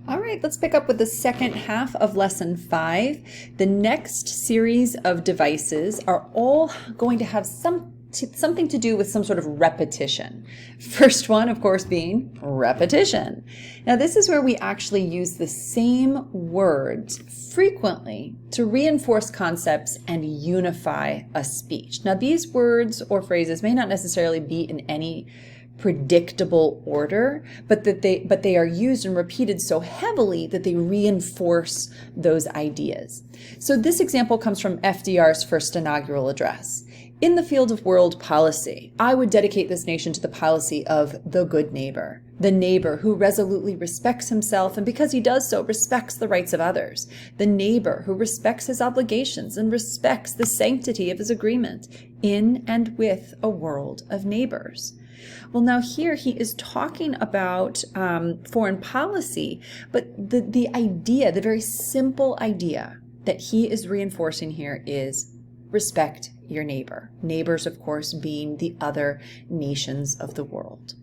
All right, let's pick up with the second half of lesson 5. The next series of devices are all going to have something to do with some sort of repetition. First one, of course, being repetition. Now, this is where we actually use the same words frequently to reinforce concepts and unify a speech. Now, these words or phrases may not necessarily be in any predictable order, but they are used and repeated so heavily that they reinforce those ideas. So this example comes from FDR's first inaugural address. In the field of world policy, I would dedicate this nation to the policy of the good neighbor, the neighbor who resolutely respects himself and because he does so respects the rights of others, the neighbor who respects his obligations and respects the sanctity of his agreement in and with a world of neighbors. Well, now here he is talking about foreign policy, but the idea, the very simple idea that he is reinforcing here is respect your neighbor. Neighbors, of course, being the other nations of the world.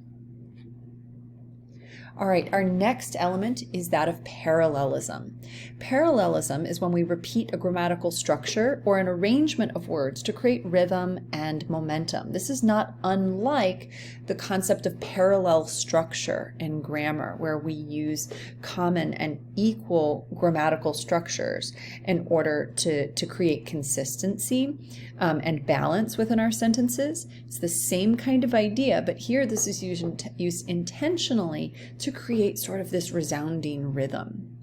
All right, our next element is that of parallelism. Parallelism is when we repeat a grammatical structure or an arrangement of words to create rhythm and momentum. This is not unlike the concept of parallel structure in grammar, where we use common and equal grammatical structures in order to create consistency and balance within our sentences. It's the same kind of idea, but here this is used intentionally to create sort of this resounding rhythm.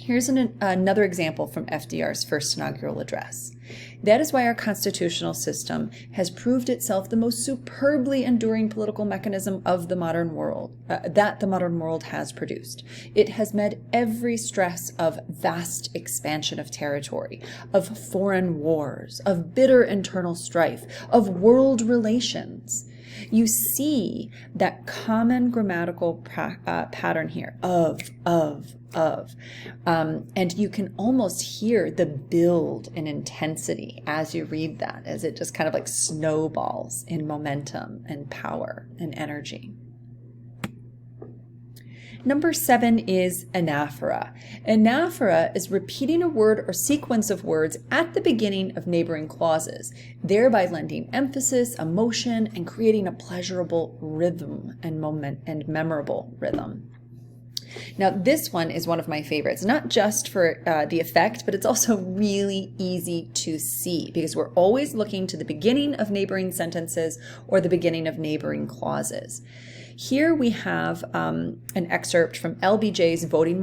Here's another example from FDR's first inaugural address. That is why our constitutional system has proved itself the most superbly enduring political mechanism of the modern world, that the modern world has produced. It has met every stress of vast expansion of territory, of foreign wars, of bitter internal strife, of world relations. You see that common grammatical pattern here of. And you can almost hear the build in intensity as you read that, as it just kind of like snowballs in momentum and power and energy. Number 7 is anaphora. Anaphora is repeating a word or sequence of words at the beginning of neighboring clauses, thereby lending emphasis, emotion, and creating a pleasurable rhythm and memorable rhythm. Now, this one is one of my favorites, not just for the effect, but it's also really easy to see because we're always looking to the beginning of neighboring sentences or the beginning of neighboring clauses. Here we have an excerpt from LBJ's Voting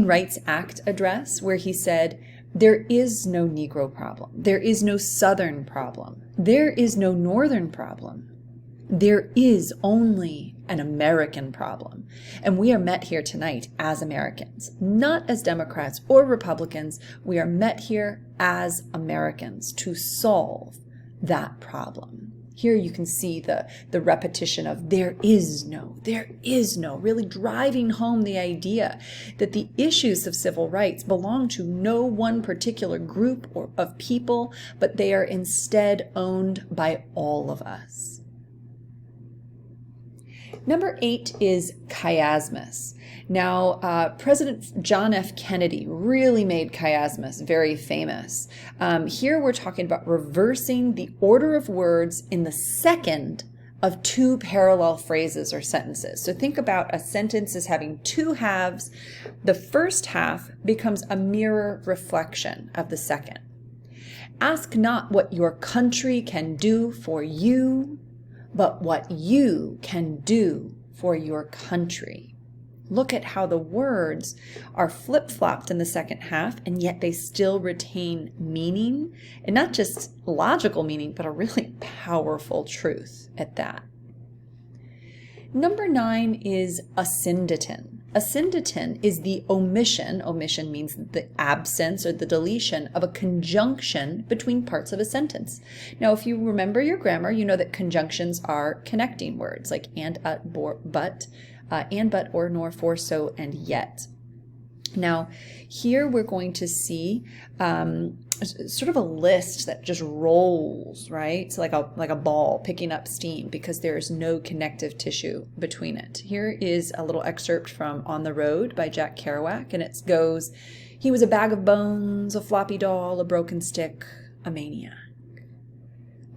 Rights Act address, where he said, "There is no Negro problem. There is no Southern problem. There is no Northern problem. There is only an American problem. And we are met here tonight as Americans, not as Democrats or Republicans. We are met here as Americans to solve that problem." Here you can see the repetition of there is no, really driving home the idea that the issues of civil rights belong to no one particular group or of people, but they are instead owned by all of us. Number 8 is chiasmus. Now, President John F. Kennedy really made chiasmus very famous. Here we're talking about reversing the order of words in the second of two parallel phrases or sentences. So think about a sentence as having two halves. The first half becomes a mirror reflection of the second. Ask not what your country can do for you, but what you can do for your country. Look at how the words are flip-flopped in the second half, and yet they still retain meaning, and not just logical meaning, but a really powerful truth at that. Number 9 is asyndeton. Asyndeton is the omission means the absence or the deletion of a conjunction between parts of a sentence. Now, if you remember your grammar, you know that conjunctions are connecting words like and, but, or, nor, for, so, and yet. Now, here we're going to see sort of a list that just rolls, right? So like a ball picking up steam because there is no connective tissue between it. Here is a little excerpt from On the Road by Jack Kerouac, and it goes, "He was a bag of bones, a floppy doll, a broken stick, a maniac."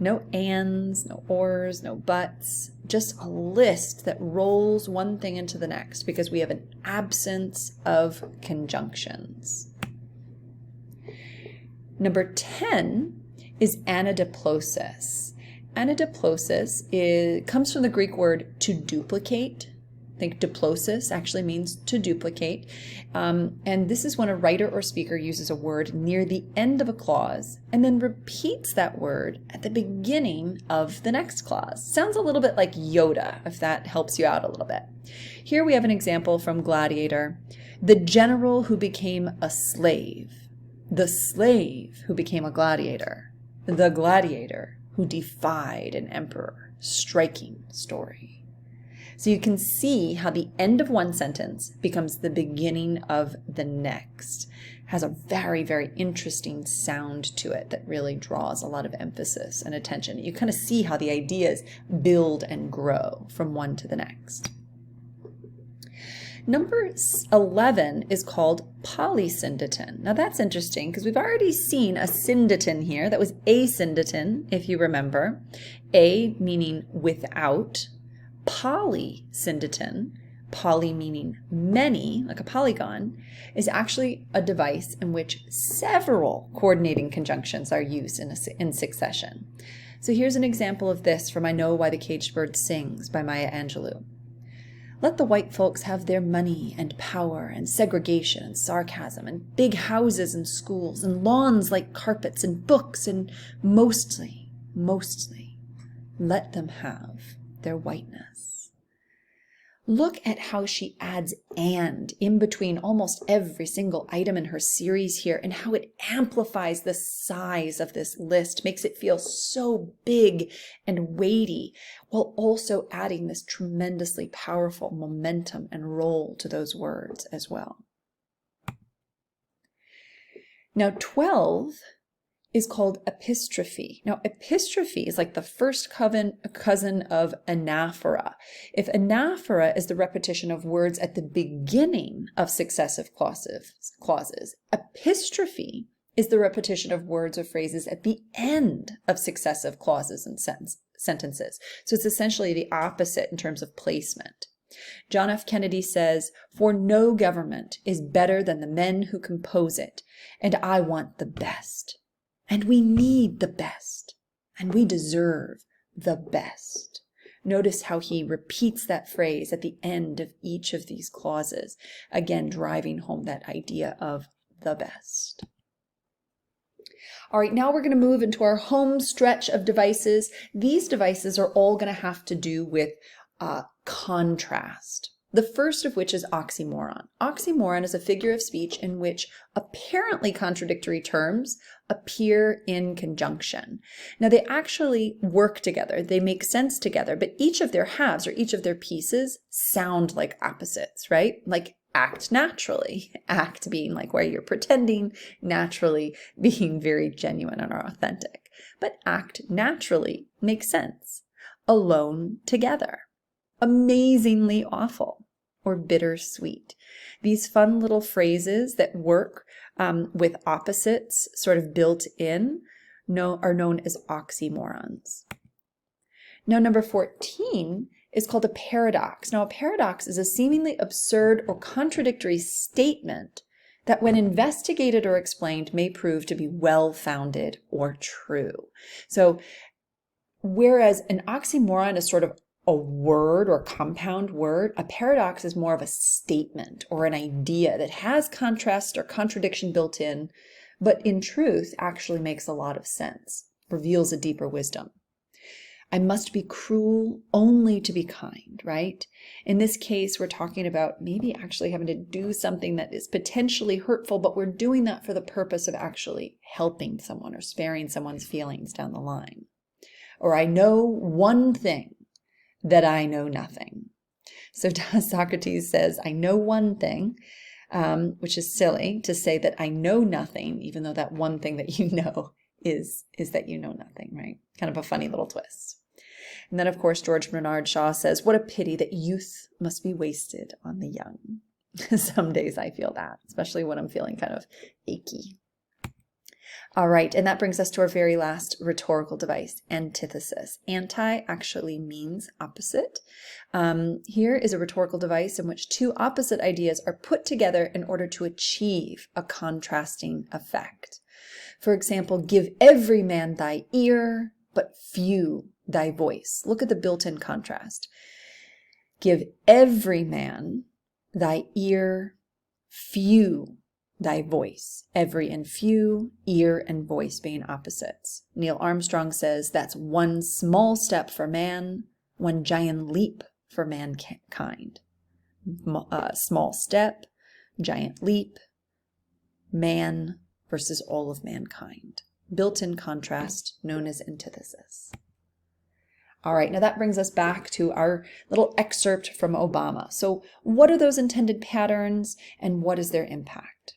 No ands, no ors, no buts, just a list that rolls one thing into the next because we have an absence of conjunctions. Number 10 is anadiplosis. Anadiplosis comes from the Greek word to duplicate. I think diplosis actually means to duplicate. And this is when a writer or speaker uses a word near the end of a clause and then repeats that word at the beginning of the next clause. Sounds a little bit like Yoda, if that helps you out a little bit. Here we have an example from Gladiator. The general who became a slave. The slave who became a gladiator. The gladiator who defied an emperor. Striking story. So you can see how the end of one sentence becomes the beginning of the next. It has a very, very interesting sound to it that really draws a lot of emphasis and attention. You kind of see how the ideas build and grow from one to the next. Number 11 is called Polycindatin. Now that's interesting because we've already seen a syndatin here. That was asyndatin, if you remember. A meaning without. Polycindatin, poly meaning many, like a polygon, is actually a device in which several coordinating conjunctions are used in succession. So here's an example of this from I Know Why the Caged Bird Sings by Maya Angelou. Let the white folks have their money and power and segregation and sarcasm and big houses and schools and lawns like carpets and books and mostly, let them have their whiteness. Look at how she adds "and" in between almost every single item in her series here and how it amplifies the size of this list, makes it feel so big and weighty while also adding this tremendously powerful momentum and roll to those words as well. Now 12 is called epistrophe. Now, epistrophe is like the first cousin of anaphora. If anaphora is the repetition of words at the beginning of successive clauses, epistrophe is the repetition of words or phrases at the end of successive clauses and sentences. So it's essentially the opposite in terms of placement. John F. Kennedy says, "For no government is better than the men who compose it, and I want the best. And we need the best, and we deserve the best." Notice how he repeats that phrase at the end of each of these clauses, again driving home that idea of the best. All right, now we're going to move into our home stretch of devices. These devices are all going to have to do with contrast. The first of which is oxymoron. Oxymoron is a figure of speech in which apparently contradictory terms appear in conjunction. Now they actually work together, they make sense together, but each of their halves or each of their pieces sound like opposites, right? Like act naturally, act being like where you're pretending, naturally being very genuine and authentic. But act naturally makes sense. Alone together. Amazingly awful, or bittersweet. These fun little phrases that work with opposites sort of built in are known as oxymorons. Now, number 14 is called a paradox. Now, a paradox is a seemingly absurd or contradictory statement that when investigated or explained may prove to be well-founded or true. So, whereas an oxymoron is sort of a word or compound word, a paradox is more of a statement or an idea that has contrast or contradiction built in, but in truth actually makes a lot of sense, reveals a deeper wisdom. I must be cruel only to be kind, right? In this case, we're talking about maybe actually having to do something that is potentially hurtful, but we're doing that for the purpose of actually helping someone or sparing someone's feelings down the line. Or I know one thing, that I know nothing. So Socrates says, I know one thing, which is silly to say that I know nothing, even though that one thing that you know is that you know nothing, right? Kind of a funny little twist. And then, of course, George Bernard Shaw says, what a pity that youth must be wasted on the young. Some days I feel that, especially when I'm feeling kind of achy. All right, and that brings us to our very last rhetorical device, antithesis. Anti actually means opposite. Here is a rhetorical device in which two opposite ideas are put together in order to achieve a contrasting effect. For example, give every man thy ear, but few thy voice. Look at the built-in contrast. Give every man thy ear, few thy voice. Every and few, ear and voice being opposites. Neil Armstrong says that's one small step for man, one giant leap for mankind. Small step, giant leap, man versus all of mankind. Built-in contrast known as antithesis. All right, now that brings us back to our little excerpt from Obama. So what are those intended patterns and what is their impact?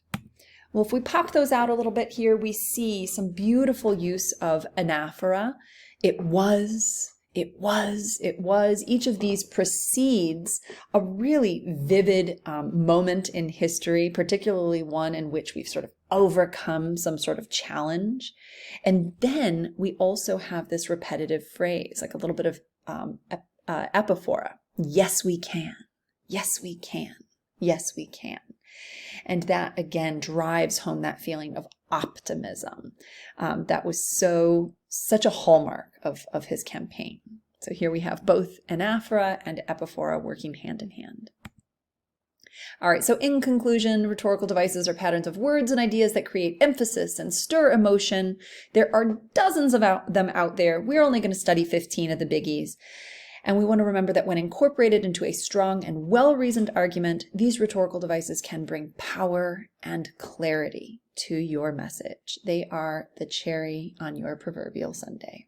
Well, if we pop those out a little bit here, we see some beautiful use of anaphora. It was, it was, it was. Each of these precedes a really vivid moment in history, particularly one in which we've sort of overcome some sort of challenge. And then we also have this repetitive phrase, like a little bit of epiphora. Yes, we can. Yes, we can. Yes, we can. And that, again, drives home that feeling of optimism. That was such a hallmark of his campaign. So here we have both anaphora and epiphora working hand in hand. All right, so in conclusion, rhetorical devices are patterns of words and ideas that create emphasis and stir emotion. There are dozens of them out there. We're only going to study 15 of the biggies. And we want to remember that when incorporated into a strong and well-reasoned argument, these rhetorical devices can bring power and clarity to your message. They are the cherry on your proverbial sundae.